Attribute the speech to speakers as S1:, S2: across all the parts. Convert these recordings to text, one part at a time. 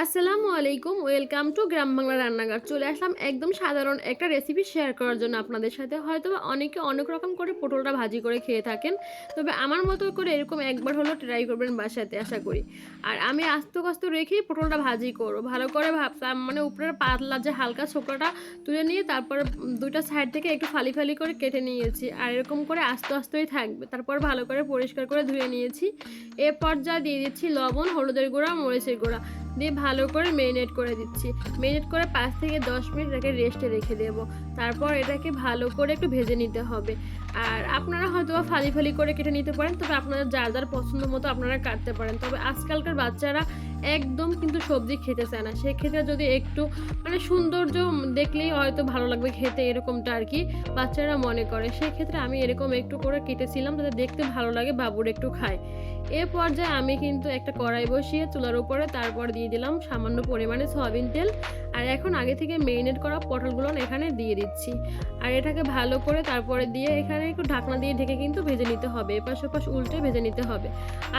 S1: আসসালামু আলাইকুম, welcome two gram Bangla রান্নাঘর। চলে আসলাম একদম সাধারণ একটা রেসিপি শেয়ার করার জন্য আপনাদের সাথে। হয়তো বা অনেকে অনেক রকম করে পটলটা ভাজি করে খেয়ে থাকেন, তবে আমার মতো করে এরকম একবার হলো ট্রাই করবেন বাসাতে, আশা করি। আর আমি আস্ত কাস্ত রেখেই পটলটা ভাজি করবো, ভালো করে ভাবতাম, মানে উপরের পাতলা যে হালকা ছোকরাটা তুলে নিয়ে তারপর দুইটা সাইড থেকে একটু ফালি ফালি করে কেটে নিয়েছি। আর এরকম করে আস্তে আস্তেই থাকবে। তারপর ভালো করে পরিষ্কার করে ধুয়ে নিয়েছি। এ পর্যায়ে দিয়ে দিচ্ছি লবণ, হলুদের গুঁড়া, মরিচের গুঁড়া দিয়ে ভালো করে মেরিনেট করে দিচ্ছি। মেরিনেট করে 5 থেকে 10 মিনিট এটাকে রেস্টে রেখে দেবো। তারপর এটাকে ভালো করে একটু ভেজে নিতে হবে। আর আপনারা হয়তো ফালি ফালি করে কেটে নিতে পারেন, তবে আপনারা যার যার পছন্দ মতো আপনারা কাটতে পারেন। তবে আজকালকার বাচ্চারা একদম কিন্তু সবজি খেতে চায় না। সেক্ষেত্রে যদি একটু মানে সৌন্দর্য দেখলেই হয়তো ভালো লাগবে খেতে, এরকমটা আর কি বাচ্চারা মনে করে। সেক্ষেত্রে আমি এরকম একটু করে কেটেছিলাম যাতে দেখতে ভালো লাগে, বাবুর একটু খায়। এ পর্যায়ে আমি কিন্তু একটা কড়াই বসিয়ে চুলার উপরে তারপর দিয়ে দিলাম সামান্য পরিমাণে সয়াবিন তেল। আর এখন আগে থেকে মেরিনেট করা পটলগুলো এখানে দিয়ে দিচ্ছি। আর এটাকে ভালো করে তারপরে দিয়ে এখানে একটু ঢাকনা দিয়ে ঢেকে কিন্তু ভেজে নিতে হবে, এপাশ ওপাশ উল্টে ভেজে নিতে হবে।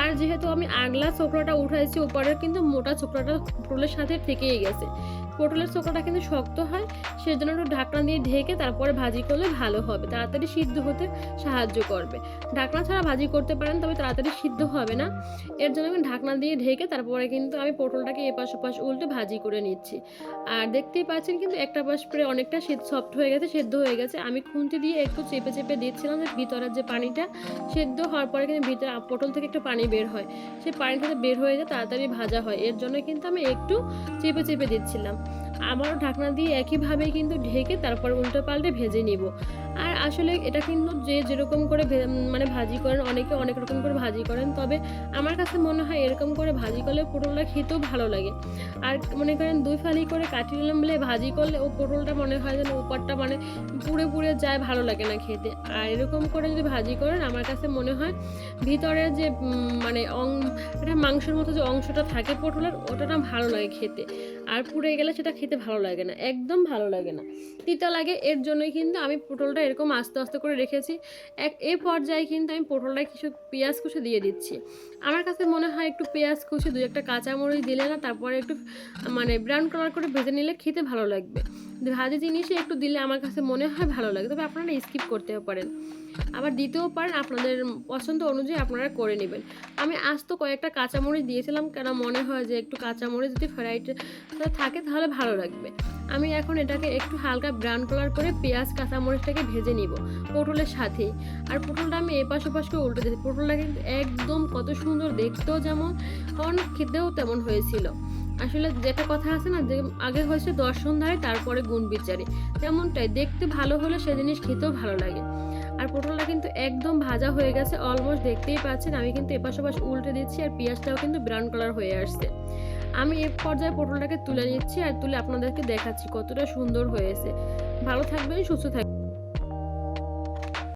S1: আর যেহেতু আমি আগলা চোকলাটা উঠাইছি, উপরের কিন্তু মোটা চোকলাটা পটলের সাথে থেকেই গেছে। পটলের চোকলাটা কিন্তু শক্ত হয়, সেজন্য একটু ঢাকনা দিয়ে ঢেকে তারপরে ভাজি করলে ভালো হবে, তাড়াতাড়ি সিদ্ধ হতে সাহায্য করবে। ঢাকনা ছাড়া ভাজি করতে পারেন, তবে তাড়াতাড়ি সিদ্ধ হবে না। এর জন্য আমি ঢাকনা দিয়ে ঢেকে তারপরে কিন্তু আমি পটলটাকে এপাশ ওপাশ উল্টে ভাজি করে নিচ্ছি। আর দেখতেই পাচ্ছেন কিন্তু একটা পাশ প্রায় অনেকটা সফট হয়ে গেছে, সেদ্ধ হয়ে গেছে। আমি খুন্তি দিয়ে একটু চেপে চেপে দিচ্ছিলাম যে ভিতরের যে পানিটা সেদ্ধ হওয়ার পরে কিন্তু ভিতরে পটল থেকে একটু পানি বের হয়, সেই পানিটা বের হয়ে যায়, তাড়াতাড়ি ভাজা হয়। এর জন্য কিন্তু আমি একটু চেপে চেপে দিচ্ছিলাম। আবারও ঢাকনা দিয়ে একইভাবে কিন্তু ঢেকে তারপর উল্টো পাল্টে ভেজে নিব। আর আসলে এটা কিন্তু যে যেরকম করে মানে ভাজি করেন, অনেকে অনেক রকম করে ভাজি করেন, তবে আমার কাছে মনে হয় এরকম করে ভাজি করলে পটলটা খেতেও ভালো লাগে। আর মনে করেন দুই ফালি করে কাটিয়ে নিলাম বলে ভাজি করলে ও পটলটা মনে হয় যেন উপরটা মানে পুড়ে পুড়ে যায়, ভালো লাগে না খেতে। আর এরকম করে যদি ভাজি করেন, আমার কাছে মনে হয় ভিতরে যে মানে এটা মাংসের মতো যে অংশটা থাকে পটলের, ওটা না ভালো লাগে খেতে। আর পুড়ে গেলে সেটা খেতে ভালো লাগে না, একদম ভালো লাগে না, তিতা লাগে। এর জন্যই কিন্তু আমি পটলটা এরকম আস্তে আস্তে করে রেখেছি। এই পর্যায়ে কিন্তু আমি পটলটা কিছু পেঁয়াজ কুচি দিয়ে দিচ্ছি। আমার কাছে মনে হয় একটু পেঁয়াজ কুচি, দুই একটা কাঁচামরিচ দিলে না, তারপরে একটু মানে ব্রাউন কালার করে ভেজে নিলে খেতে ভালো লাগবে। ভাজি জিনিসে একটু দিলে আমার কাছে মনে হয় ভালো লাগে, তবে আপনারা স্কিপ করতেও পারেন, আবার দিতেও পারেন, আপনাদের পছন্দ অনুযায়ী আপনারা করে নেবেন। আমি আস্ত কয়েকটা কাঁচামরিচ দিয়েছিলাম, কেন মনে হয় যে একটু কাঁচামরিচ যদি ফ্রাইড থাকে তাহলে ভালো লাগবে। আমি এখন এটাকে একটু হালকা ব্রাউন কালার করে পেঁয়াজ কাঁচামরিচটাকে ভেজে নিব পটলের সাথে। আর পটলটা আমি এপাশ ওপাশ করে উল্টে দিয়েছি। পটলটা কিন্তু একদম কত সুন্দর দেখতেও যেমন খেতেও তেমন হয়েছিল। আসলে যেটা কথা আছে না, যে আগে হয়েছে দর্শন ধারে তারপরে গুণ বিচারে, তেমনটাই দেখতে ভালো হলে সে জিনিস খেতেও ভালো লাগে। আর পটলটা কিন্তু একদম ভাজা হয়ে গেছে অলমোস্ট, দেখতেই পাচ্ছেন। আমি কিন্তু এপাশ ওপাশ উল্টে দিচ্ছি, আর পেঁয়াজটাও কিন্তু ব্রাউন কালার হয়ে আসছে। আমি এই পর্যায়ে পটলটাকে তুলে নিচ্ছি, আর তুলে আপনাদেরকে দেখাচ্ছি কতটা সুন্দর হয়েছে। ভালো থাকবেন, সুস্থ থাকবেন।